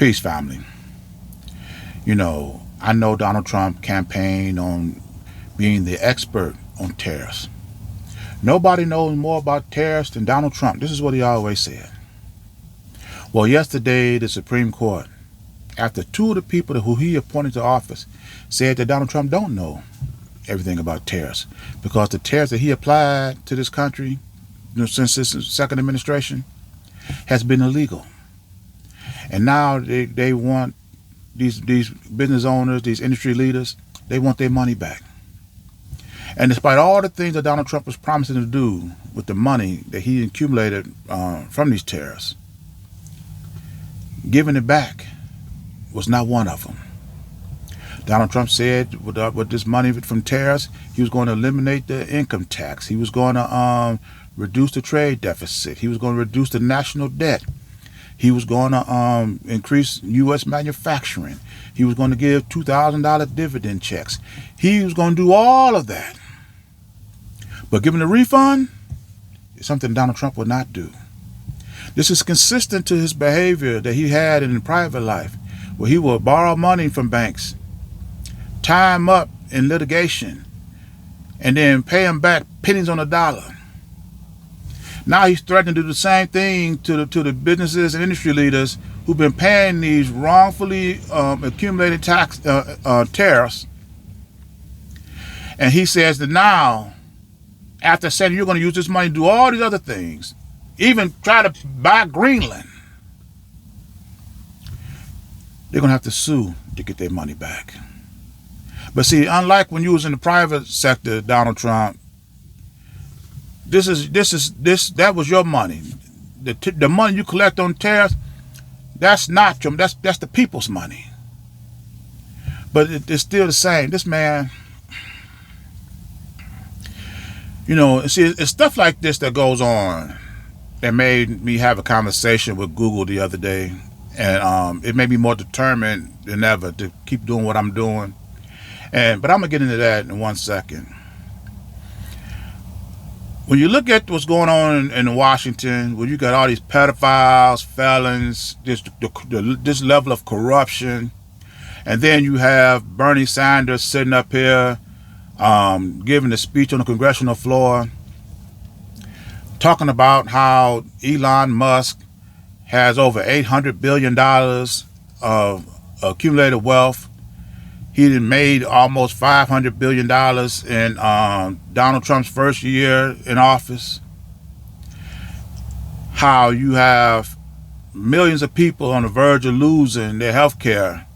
Peace, family. I know Donald Trump campaigned on being the expert on tariffs. Nobody knows more about tariffs than Donald Trump. This is what he always said. Well, yesterday, the Supreme Court, after two of the people who he appointed to office, said that Donald Trump don't know everything about tariffs because the tariffs that he applied to this country since his second administration has been illegal. And now they want these business owners, these industry leaders, they want their money back. And despite all the things that Donald Trump was promising to do with the money that he accumulated from these tariffs, giving it back was not one of them. Donald Trump said with this money from tariffs, he was going to eliminate the income tax. He was going to reduce the trade deficit. He was going to reduce the national debt. He was going to increase U.S. manufacturing. He was going to give $2,000 dividend checks. He was going to do all of that. But giving a refund is something Donald Trump would not do. This is consistent to his behavior that he had in private life, where he would borrow money from banks, tie them up in litigation, and then pay them back pennies on a dollar. Now he's threatening to do the same thing to the businesses and industry leaders who've been paying these wrongfully accumulated tariffs. And he says that now, after saying you're going to use this money to do all these other things, even try to buy Greenland, they're going to have to sue to get their money back. But see, unlike when you was in the private sector, Donald Trump, that was your money. The money you collect on tariffs, that's not your, that's the people's money. But it's still the same. This man, see, it's stuff like this that goes on that made me have a conversation with Google the other day, and it made me more determined than ever to keep doing what I'm doing. But I'm gonna get into that in 1 second. When you look at what's going on in Washington, where you got all these pedophiles, felons, this level of corruption, and then you have Bernie Sanders sitting up here giving a speech on the congressional floor, talking about how Elon Musk has over $800 billion of accumulated wealth. He made almost $500 billion in Donald Trump's first year in office. How you have millions of people on the verge of losing their health care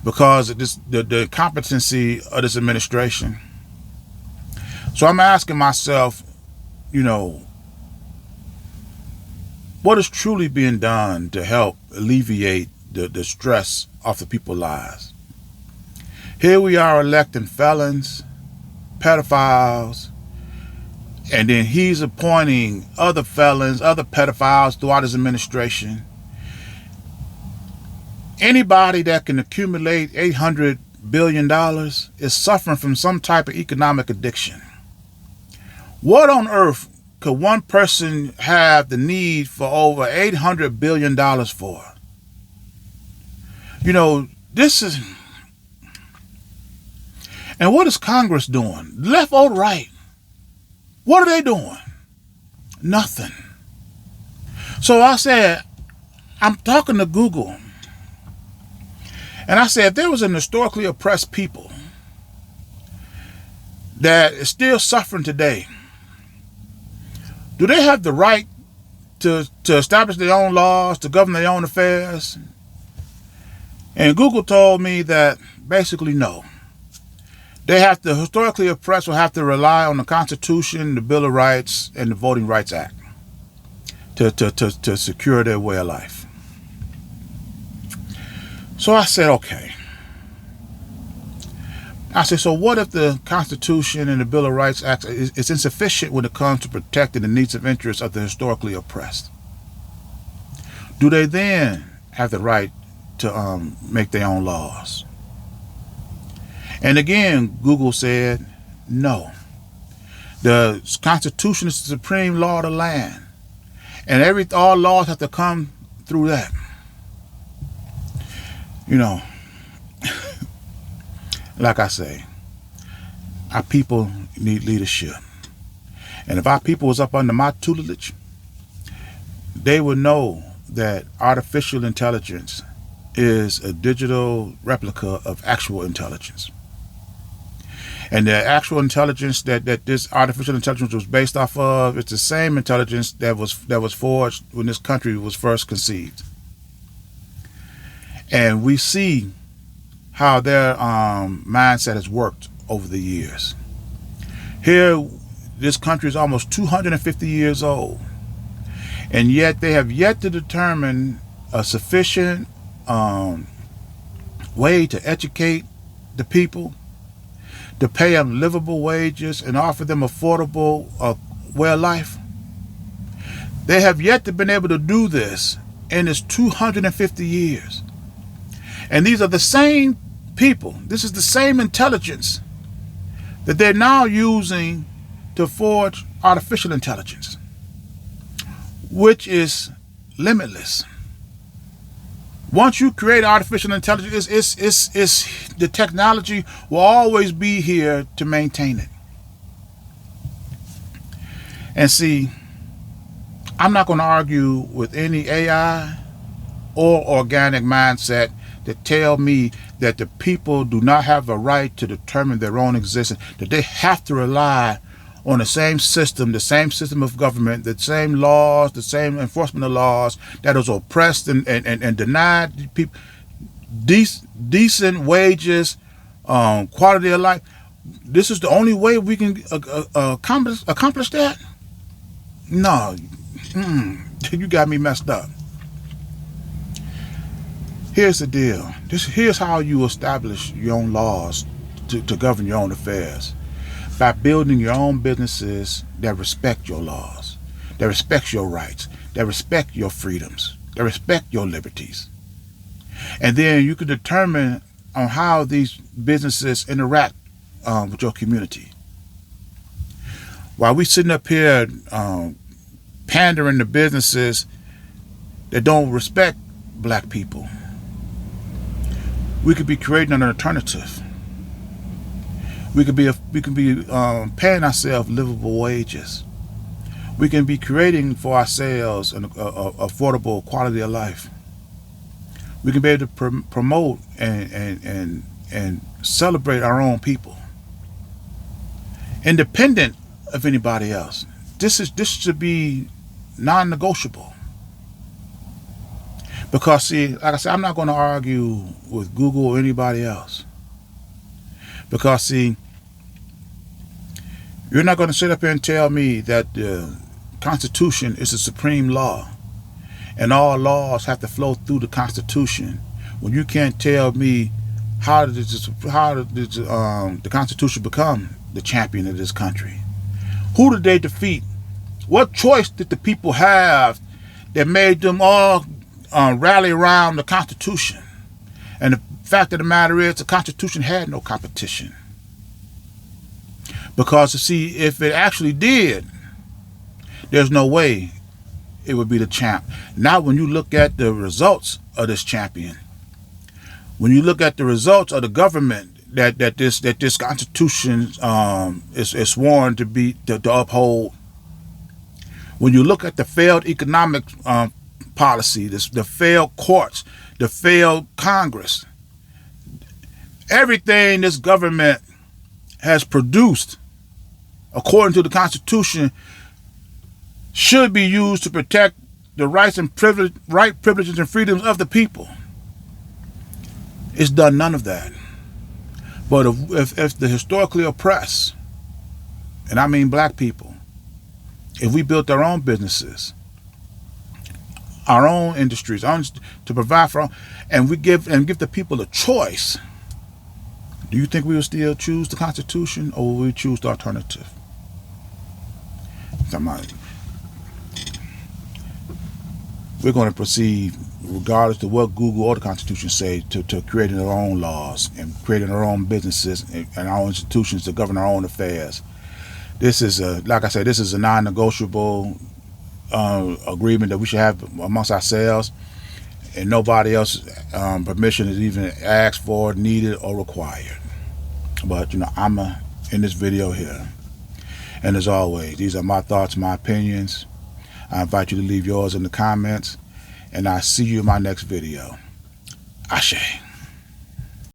because of the incompetency of this administration. So I'm asking myself, what is truly being done to help alleviate the stress off the people's lives? Here we are electing felons, pedophiles, and then he's appointing other felons, other pedophiles throughout his administration. Anybody that can accumulate $800 billion is suffering from some type of economic addiction. What on earth could one person have the need for over $800 billion for? This is... And what is Congress doing? Left or right? What are they doing? Nothing. So I said, I'm talking to Google. And I said, if there was an historically oppressed people that is still suffering today, do they have the right to establish their own laws, to govern their own affairs? And Google told me that basically no. The historically oppressed will have to rely on the Constitution, the Bill of Rights, and the Voting Rights Act to secure their way of life. So I said, okay. I said, so what if the Constitution and the Bill of Rights Act is insufficient when it comes to protecting the needs and interests of the historically oppressed? Do they then have the right to make their own laws? And again, Google said, no. The Constitution is the supreme law of the land. And all laws have to come through that. You know, like I say, our people need leadership. And if our people was up under my tutelage, they would know that artificial intelligence is a digital replica of actual intelligence. And the actual intelligence that this artificial intelligence was based off of, it's the same intelligence that was forged when this country was first conceived. And we see how their mindset has worked over the years. Here, this country is almost 250 years old, and yet they have yet to determine a sufficient way to educate the people, to pay them livable wages and offer them affordable way of life. They have yet to been able to do this in its 250 years. And these are the same people, this is the same intelligence that they're now using to forge artificial intelligence, which is limitless. Once you create artificial intelligence, it's the technology will always be here to maintain it. And see, I'm not going to argue with any AI or organic mindset that tell me that the people do not have a right to determine their own existence, that they have to rely on the same system of government, the same laws, the same enforcement of laws that has oppressed and denied people decent wages, quality of life. This is the only way we can accomplish that? No, you got me messed up. Here's the deal. Here's how you establish your own laws to govern your own affairs. By building your own businesses that respect your laws, that respect your rights, that respect your freedoms, that respect your liberties. And then you can determine on how these businesses interact with your community. While we sitting up here pandering to businesses that don't respect black people, we could be creating an alternative. We can be paying ourselves livable wages. We can be creating for ourselves an affordable quality of life. We can be able to promote and celebrate our own people, independent of anybody else. This should be non-negotiable. Because see, like I said, I'm not going to argue with Google or anybody else. Because see, you're not going to sit up here and tell me that the Constitution is the supreme law and all laws have to flow through the Constitution, when you can't tell me how did the Constitution become the champion of this country? Who did they defeat? What choice did the people have that made them all rally around the Constitution? And the fact of the matter is, the Constitution had no competition. Because, you see, if it actually did, there's no way it would be the champ. Now, when you look at the results of this champion, when you look at the results of the government that this Constitution is sworn to uphold, when you look at the failed economic policy, the failed courts, the failed Congress, everything this government has produced, according to the Constitution, should be used to protect the rights and privileges and freedoms of the people. It's done none of that. But if the historically oppressed, and I mean black people, if we built our own businesses, our own industries, to provide for, and we give the people a choice, do you think we will still choose the Constitution, or will we choose the alternative? We're going to proceed, regardless of what Google or the Constitution say, to creating our own laws and creating our own businesses and our own institutions to govern our own affairs. This is like I said, this is a non-negotiable agreement that we should have amongst ourselves. and nobody else permission is even asked for, needed, or required. But I'm in this video here, and as always, these are my thoughts, my opinions. I invite you to leave yours in the comments, and I'll see you in my next video. Ashe.